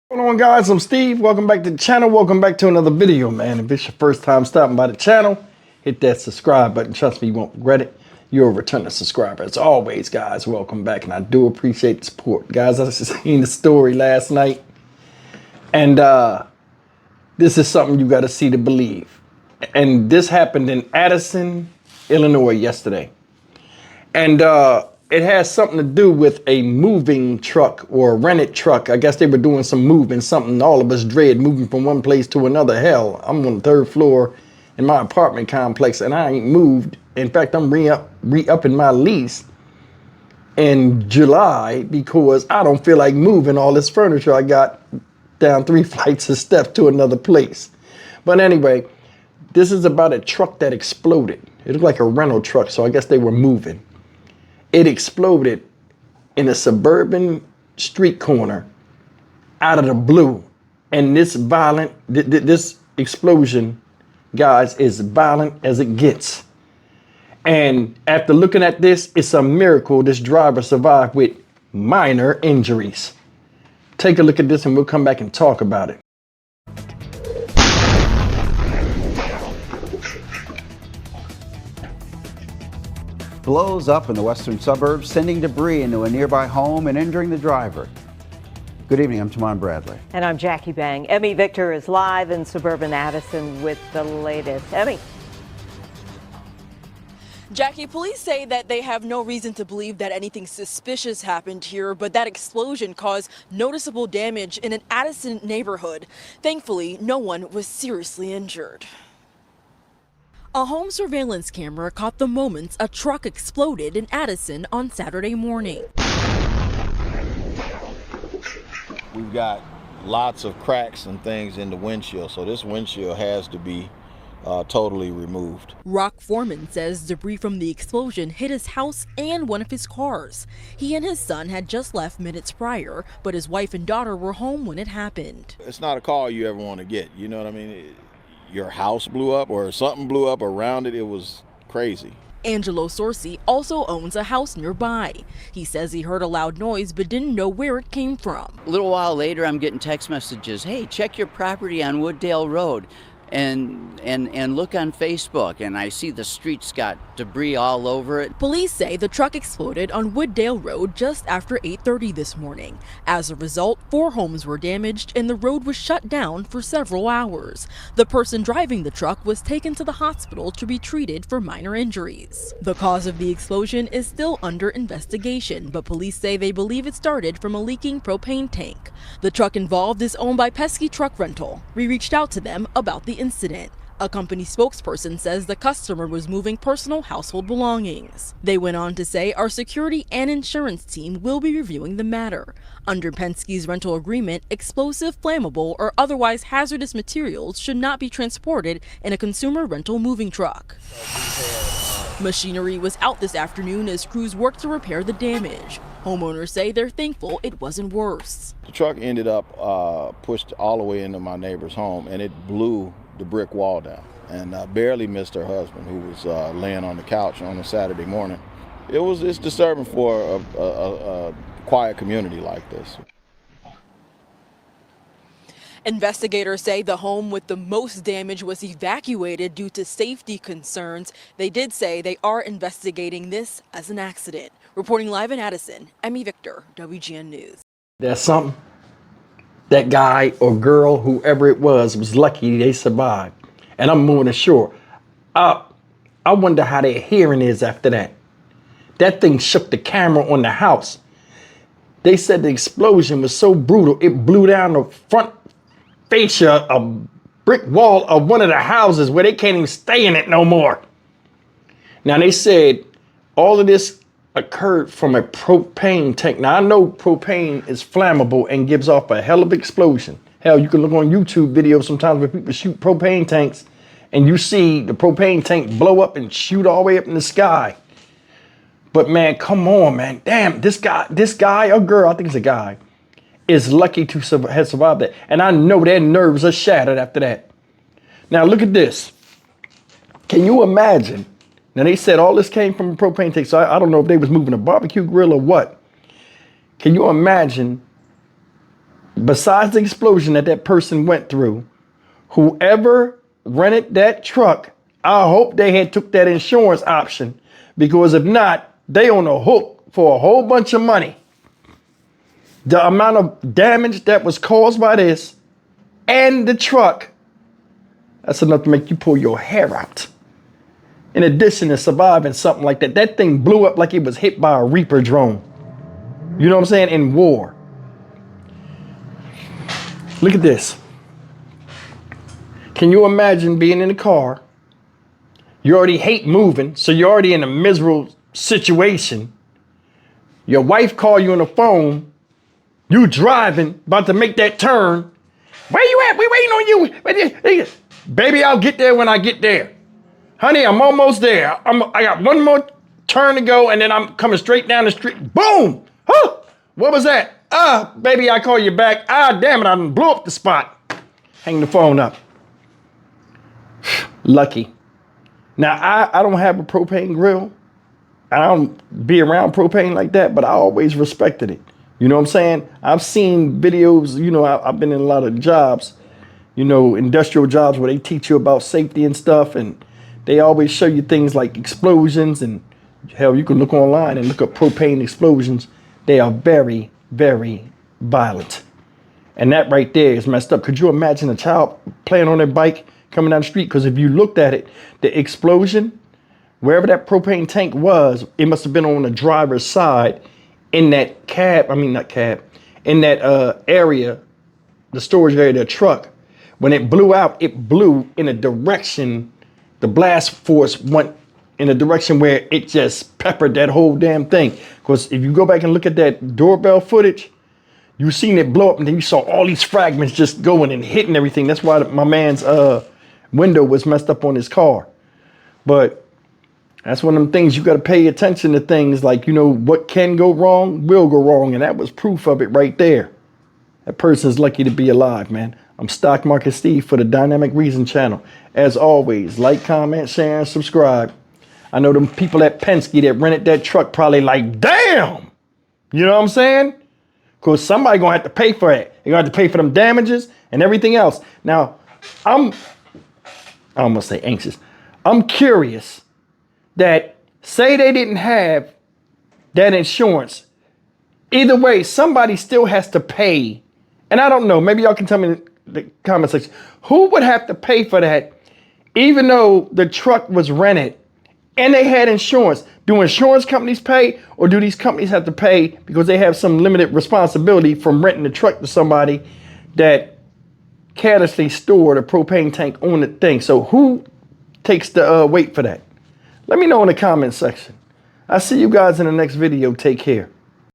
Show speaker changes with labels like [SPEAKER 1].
[SPEAKER 1] What's going on, guys? I'm Steve. Welcome back to the channel. Welcome back to another video, man. If it's your first time stopping by the channel, hit that subscribe button. Trust me, you won't regret it. You're a returning subscriber. As always, guys, welcome back, and I do appreciate the support. Guys, I just seen the story last night, and this is something you got to see to believe. And this happened in Addison, Illinois yesterday. And it has something to do with a moving truck or a rented truck. I guess they were doing some moving, something all of us dread, moving from one place to another. Hell, I'm on the third floor in my apartment complex and I ain't moved. In fact, I'm re-upping my lease in July because I don't feel like moving all this furniture I got down 3 flights of steps to another place. But anyway, this is about a truck that exploded. It looked like a rental truck, so I guess they were moving. It exploded in a suburban street corner out of the blue. And this explosion, guys, is violent as it gets. And after looking at this, it's a miracle this driver survived with minor injuries. Take a look at this and we'll come back and talk about it.
[SPEAKER 2] Blows up in the western suburbs, sending debris into a nearby home and injuring the driver. Good evening, I'm Tamon Bradley.
[SPEAKER 3] And I'm Jackie Bang. Emmy Victor is live in suburban Addison with the latest. Emmy.
[SPEAKER 4] Jackie, police say that they have no reason to believe that anything suspicious happened here, but that explosion caused noticeable damage in an Addison neighborhood. Thankfully, no one was seriously injured. A home surveillance camera caught the moments a truck exploded in Addison on Saturday morning.
[SPEAKER 5] We've got lots of cracks and things in the windshield, so this windshield has to be totally removed.
[SPEAKER 4] Rock Foreman says debris from the explosion hit his house and one of his cars. He and his son had just left minutes prior, but his wife and daughter were home when it happened.
[SPEAKER 5] It's not a call you ever want to get, you know what I mean? Your house blew up or something blew up around it. It was crazy.
[SPEAKER 4] Angelo Sorsi also owns a house nearby. He says he heard a loud noise but didn't know where it came from.
[SPEAKER 6] A little while later, I'm getting text messages, hey, check your property on Wooddale Road and look on Facebook, and I see the streets got debris all over it.
[SPEAKER 4] Police say the truck exploded on Wooddale Road just after 8:30 this morning. As a result, 4 homes were damaged and the road was shut down for several hours. The person driving the truck was taken to the hospital to be treated for minor injuries. The cause of the explosion is still under investigation, but police say they believe it started from a leaking propane tank. The truck involved is owned by Pesky Truck Rental. We reached out to them about the incident. A company spokesperson says the customer was moving personal household belongings. They went on to say our security and insurance team will be reviewing the matter. Under Penske's rental agreement, explosive, flammable, or otherwise hazardous materials should not be transported in a consumer rental moving truck. Machinery was out this afternoon as crews worked to repair the damage. Homeowners say they're thankful it wasn't worse.
[SPEAKER 5] The truck ended up pushed all the way into my neighbor's home, and it blew the brick wall down and barely missed her husband, who was laying on the couch on a Saturday morning. It's disturbing for a quiet community like this.
[SPEAKER 4] Investigators say the home with the most damage was evacuated due to safety concerns. They did say they are investigating this as an accident. Reporting live in Addison, Emmy Victor, WGN News.
[SPEAKER 1] That's something. That guy or girl, whoever it was lucky they survived. And I'm moving ashore. I wonder how their hearing is after that. That thing shook the camera on the house. They said the explosion was so brutal, it blew down the front fascia, a brick wall of one of the houses where they can't even stay in it no more. Now they said all of this occurred from a propane tank. Now I know propane is flammable and gives off a hell of an explosion. Hell, you can look on YouTube videos sometimes where people shoot propane tanks and you see the propane tank blow up and shoot all the way up in the sky. But man, come on, man. Damn, this guy or girl, I think it's a guy, is lucky to have survived that. And I know their nerves are shattered after that. Now look at this. Can you imagine? Now they said all this came from a propane tank, so I don't know if they was moving a barbecue grill or what. Can you imagine besides the explosion that person went through, whoever rented that truck, I hope they had took that insurance option, because if not, they on the hook for a whole bunch of money. The amount of damage that was caused by this and the truck, that's enough to make you pull your hair out. In addition to surviving something like that, that thing blew up like it was hit by a Reaper drone. You know what I'm saying? In war. Look at this. Can you imagine being in a car? You already hate moving, so you're already in a miserable situation. Your wife call you on the phone. You driving, about to make that turn. Where you at? We waiting on you. Baby, I'll get there when I get there. Honey, I'm almost there. I got one more turn to go, and then I'm coming straight down the street. Boom! Huh! What was that? Baby, I call you back. Damn it, I done blew up the spot. Hang the phone up. Lucky. Now, I don't have a propane grill. I don't be around propane like that, but I always respected it. You know what I'm saying? I've seen videos, you know, I've been in a lot of jobs, you know, industrial jobs where they teach you about safety and stuff, and they always show you things like explosions, and hell, you can look online and look up propane explosions. They are very, very violent. And that right there is messed up. Could you imagine a child playing on their bike coming down the street? Because if you looked at it, the explosion, wherever that propane tank was, it must have been on the driver's side in that in that area, the storage area of the truck. When it blew out, it blew in a direction, the blast force went in a direction where it just peppered that whole damn thing. Because if you go back and look at that doorbell footage, you seen it blow up, and then you saw all these fragments just going and hitting everything. That's why my man's window was messed up on his car. But that's one of them things, you got to pay attention to things like, you know, what can go wrong will go wrong. And that was proof of it right there. That person's lucky to be alive, man. I'm Stock Market Steve for the Dynamic Reason channel. As always, like, comment, share, and subscribe. I know them people at Penske that rented that truck probably like, damn. You know what I'm saying? Because somebody going to have to pay for it. They're going to have to pay for them damages and everything else. Now, I almost say anxious. I'm curious that say they didn't have that insurance. Either way, somebody still has to pay. And I don't know, maybe y'all can tell me in the comment section, who would have to pay for that even though the truck was rented and they had insurance? Do insurance companies pay, or do these companies have to pay because they have some limited responsibility from renting the truck to somebody that carelessly stored a propane tank on the thing? So who takes the weight for that? Let me know in the comment section. I'll see you guys in the next video. Take care.